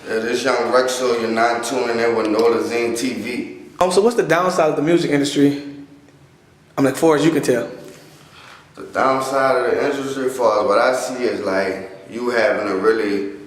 Yeah, this young Rexo, you're not tuning in with Nolazine TV. So what's the downside of the music industry? As far as you can tell. The downside of the industry, as far as what I see, is like you having a really,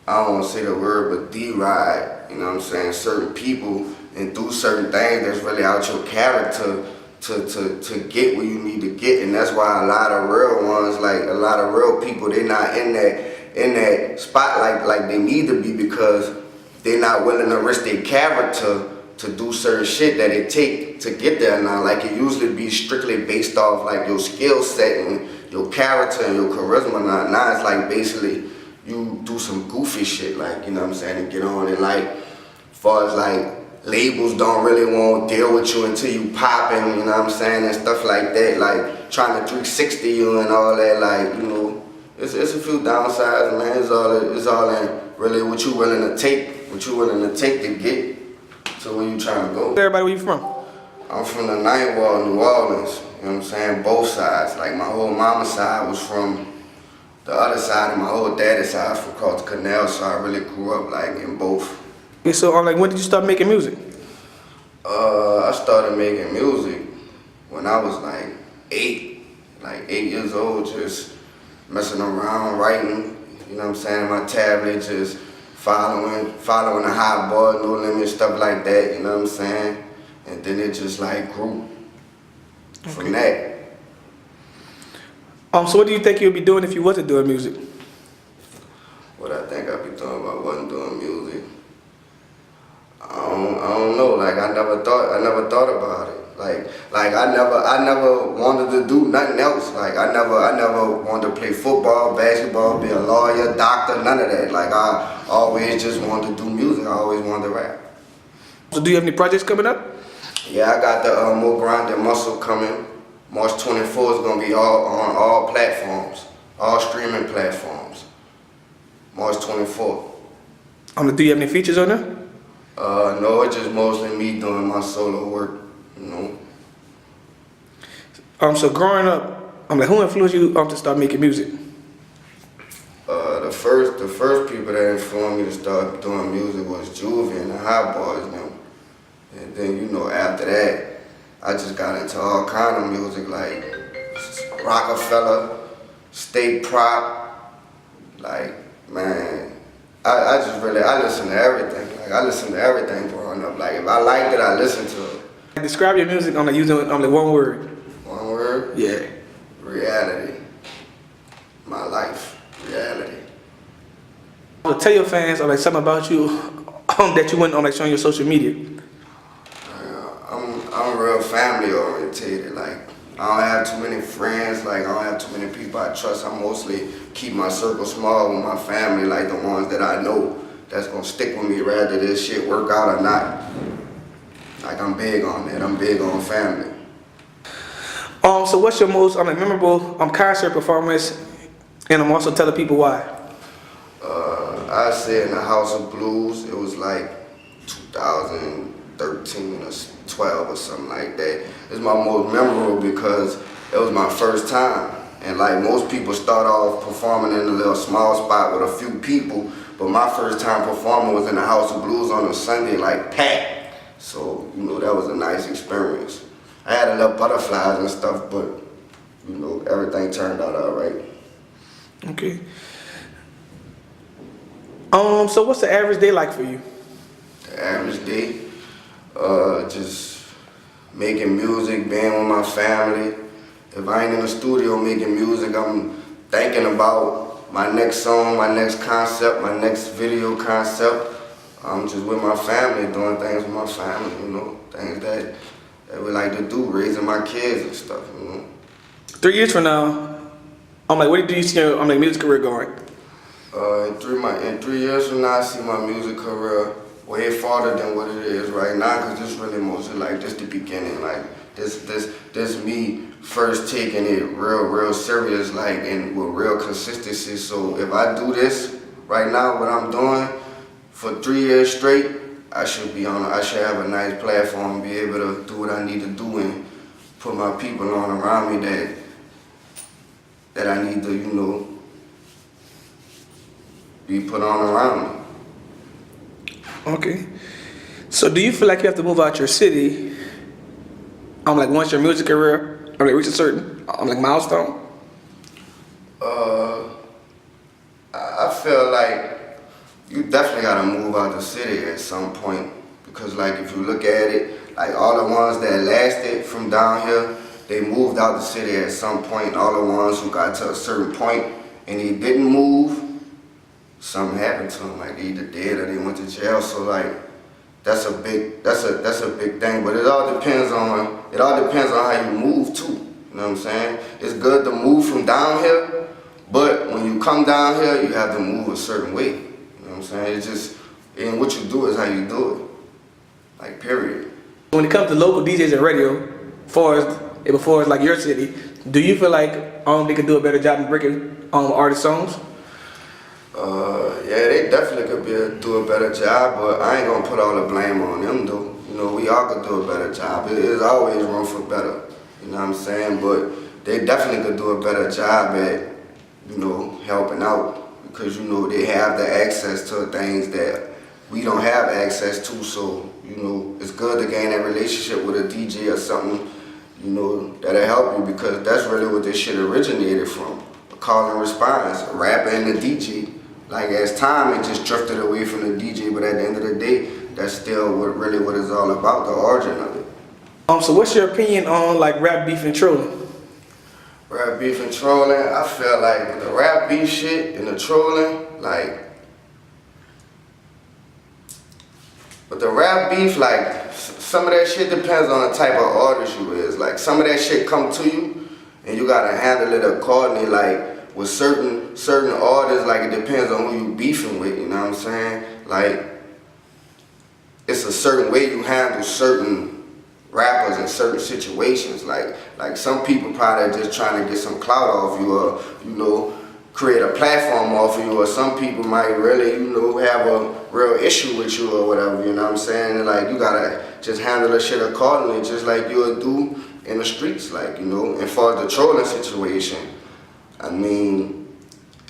I don't want to say the word, but deride, you know what I'm saying, certain people and do certain things that's really out your character to get where you need to get. And that's why a lot of real ones, like a lot of real people, they're not in that spotlight like they need to be, because they're not willing to risk their character to do certain shit that it take to get there. Now, like, it usually be strictly based off like your skill set and your character and your charisma. Now it's like basically you do some goofy shit, like, you know what I'm saying, and get on it. Like, as far as like labels don't really want to deal with you until you popping, you know what I'm saying, and stuff like that, like trying to 360 you and all that, like, you know, it's a few downsides, man. It's all in really what you willing to take to get to where you trying to go. Everybody, where you from? I'm from the Ninth Ward, New Orleans, you know what I'm saying, both sides. Like, my whole mama's side was from the other side, and my whole daddy's side was from across the canal, so I really grew up like in both. Okay, so like, when did you start making music? I started making music when I was like 8 years old, just messing around, writing, you know what I'm saying, my tablet, just following the hot boy, No Limit, stuff like that, you know what I'm saying? And then it just like grew from that. So what do you think you'd be doing if you wasn't doing music? What I think I'd be doing if I wasn't doing music? I don't know. Like, I never thought about it. Like I never wanted to do nothing else. Like, I never wanted to play football, basketball, be a lawyer, doctor, none of that. Like, I always just wanted to do music. I always wanted to rap. So do you have any projects coming up? Yeah, I got the More Grinded Muscle coming. March 24th is gonna be on all platforms, all streaming platforms. March 24th. Do you have any features on there? No, it's just mostly me doing my solo work, you know. So growing up, who influenced you to start making music? The first people that influenced me to start doing music was Juvie and the Hot Boys, you know. And then, you know, after that, I just got into all kind of music, like Rockefeller, State Prop, like, man, I listen to everything. Like, I listened to everything growing up. Like, if I liked it, I listened to it. Describe your music using only one word. One word? Yeah. Reality. My life. Reality. Tell your fans something about you that you wouldn't show on your social media. I'm real family orientated. Like, I don't have too many friends. Like, I don't have too many people I trust. I mostly keep my circle small with my family, like the ones that I know that's gonna stick with me rather this shit work out or not. Like, I'm big on that. I'm big on family. So what's your most memorable concert performance, and I'm also telling people why? I said in the House of Blues. It was like 2013 or 12 or something like that. It's my most memorable because it was my first time. And like most people start off performing in a little small spot with a few people, but my first time performing was in the House of Blues on a Sunday, like packed. So, you know, that was a nice experience. I had a little butterflies and stuff, but, you know, everything turned out all right. Okay. So what's the average day like for you? The average day? Just making music, being with my family. If I ain't in the studio making music, I'm thinking about my next song, my next concept, my next video concept. I'm just with my family, doing things with my family, you know, things that we like to do, raising my kids and stuff, you know. 3 years from now, where do you see your music career going? In 3 years from now, I see my music career way farther than what it is right now, because this really mostly like just the beginning. Like, this me first taking it real serious, like, and with real consistency. So if I do this right now, what I'm doing for 3 years straight, I should have a nice platform, be able to do what I need to do and put my people on around me that I need to, you know, be put on around me. Okay. So do you feel like you have to move out your city, like once your music career, like reach a certain, like milestone? Uh, I feel like you definitely gotta move out the city at some point because, like, if you look at it, like all the ones that lasted from down here, they moved out the city at some point. All the ones who got to a certain point and they didn't move, something happened to them. Like they either dead or they went to jail. So like that's a big thing. But it all depends on how you move too. You know what I'm saying? It's good to move from down here, but when you come down here, you have to move a certain way. You know what I'm saying? It's just, and what you do is how you do it. Like period. When it comes to local DJs and radio, before it's like your city, do you feel like they could do a better job in breaking artist songs? Yeah, they definitely could do a better job, but I ain't gonna put all the blame on them though. You know, we all could do a better job. There's always room for better. You know what I'm saying? But they definitely could do a better job at, you know, helping out because, you know, they have the access to things that we don't have access to. So, you know, it's good to gain that relationship with a DJ or something, you know, that'll help you because that's really what this shit originated from. A call and response, a rapper and a DJ. Like as time, it just drifted away from the DJ, but at the end of the day, that's still what it's all about, the origin of it. So what's your opinion on like rap beef and trolling? Rap beef and trolling, I feel like the rap beef shit and the trolling, like, but the rap beef, like, some of that shit depends on the type of artist you is. Like, some of that shit come to you, and you gotta handle it accordingly. Like, with certain artists, like, it depends on who you beefing with, you know what I'm saying? Like, it's a certain way you handle certain rappers in certain situations. Like some people probably just trying to get some clout off you or, you know, create a platform off of you, or some people might really, you know, have a real issue with you or whatever, you know what I'm saying? And like, you gotta just handle the shit accordingly, just like you would do in the streets, like, you know. And for the trolling situation, I mean,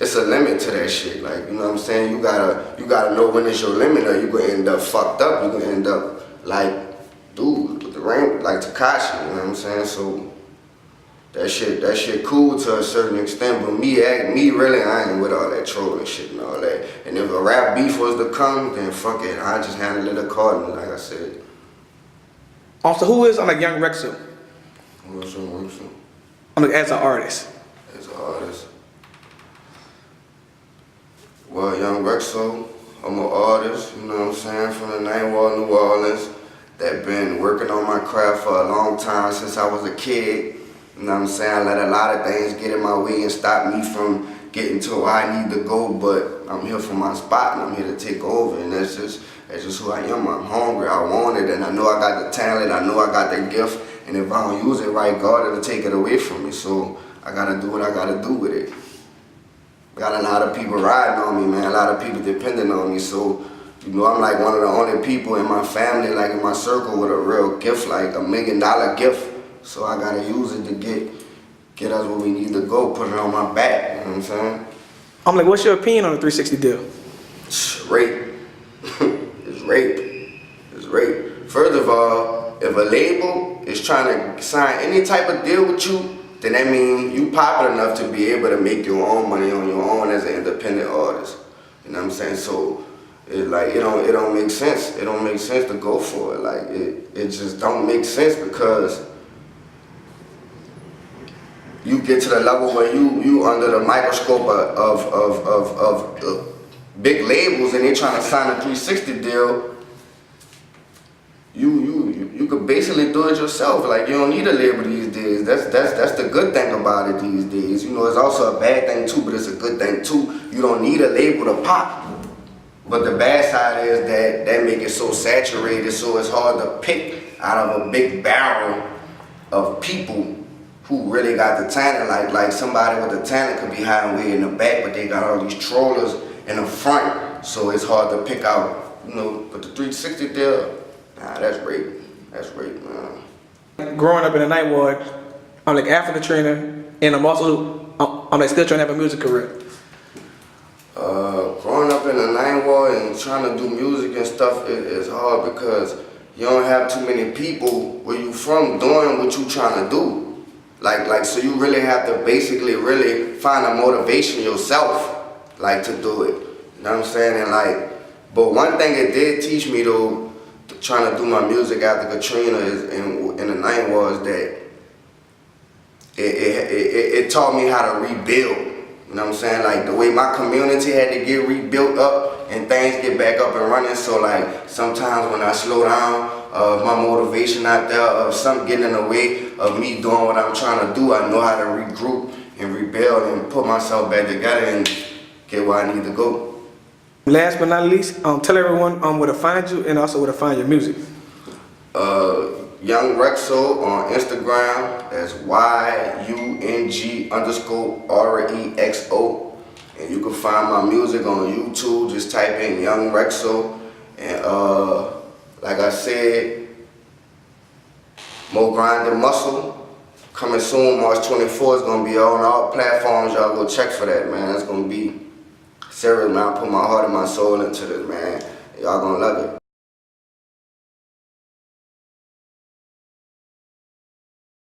it's a limit to that shit, like, you know what I'm saying? You gotta know when it's your limit, or you gonna end up fucked up. You gonna end up like dude with the ring, like Takashi, you know what I'm saying? So that shit cool to a certain extent, but me really, I ain't with all that trolling shit and all that. And if a rap beef was to come, then fuck it, I just handle it accordingly, like I said. So who is like young Rexo? What's wrong? Like as an artist. As an artist. Well, young Rexo, I'm an artist, you know what I'm saying, from the Ninth Ward, New Orleans, that been working on my craft for a long time since I was a kid. You know what I'm saying? I let a lot of things get in my way and stop me from getting to where I need to go, but I'm here for my spot and I'm here to take over, and that's just who I am. I'm hungry, I want it, and I know I got the talent, I know I got the gift, and if I don't use it right, God will take it away from me. So I gotta do what I gotta do with it. Got a lot of people riding on me, man, a lot of people depending on me, so you know, I'm like one of the only people in my family, like in my circle, with a real gift, like $1 million gift. So I gotta use it to get us where we need to go, put it on my back, you know what I'm saying? I'm like, what's your opinion on the 360 deal? Rape. It's rape. It's rape. First of all, if a label is trying to sign any type of deal with you, then that means you popular enough to be able to make your own money on your own as an independent artist. You know what I'm saying? So it don't make sense. It don't make sense to go for it. Like it just don't make sense because you get to the level where you under the microscope of big labels and they trying to sign a 360 deal. You could basically do it yourself. Like, you don't need a label these days. That's the good thing about it these days. You know, it's also a bad thing too, but it's a good thing too. You don't need a label to pop. But the bad side is that make it so saturated, so it's hard to pick out of a big barrel of people who really got the talent. Like somebody with the talent could be hiding way in the back, but they got all these trollers in the front, so it's hard to pick out, you know. But the 360 deal, nah, that's rape. That's rape, man. Growing up in the Ninth Ward, I'm like African trainer, and I'm like still trying to have a music career. Growing up in the Ninth world and trying to do music and stuff is hard because you don't have too many people where you from doing what you trying to do. Like so you really have to basically really find a motivation yourself, like to do it. You know what I'm saying? And like, but one thing it did teach me though, trying to do my music after Katrina in the night was that it taught me how to rebuild. You know what I'm saying? Like the way my community had to get rebuilt up and things get back up and running. So like sometimes when I slow down, my motivation out there of something getting in the way of me doing what I'm trying to do, I know how to regroup and rebuild and put myself back together and get where I need to go. Last but not least, tell everyone where to find you and also where to find your music. Young Rexo on Instagram, that's YUNG_REXO. And you can find my music on YouTube, just type in Young Rexo. And like I said, More Grind Than Muscle, coming soon, March 24th, is gonna be on all platforms. Y'all go check for that, man. That's gonna be serious, man. I put my heart and my soul into this, man. Y'all gonna love it.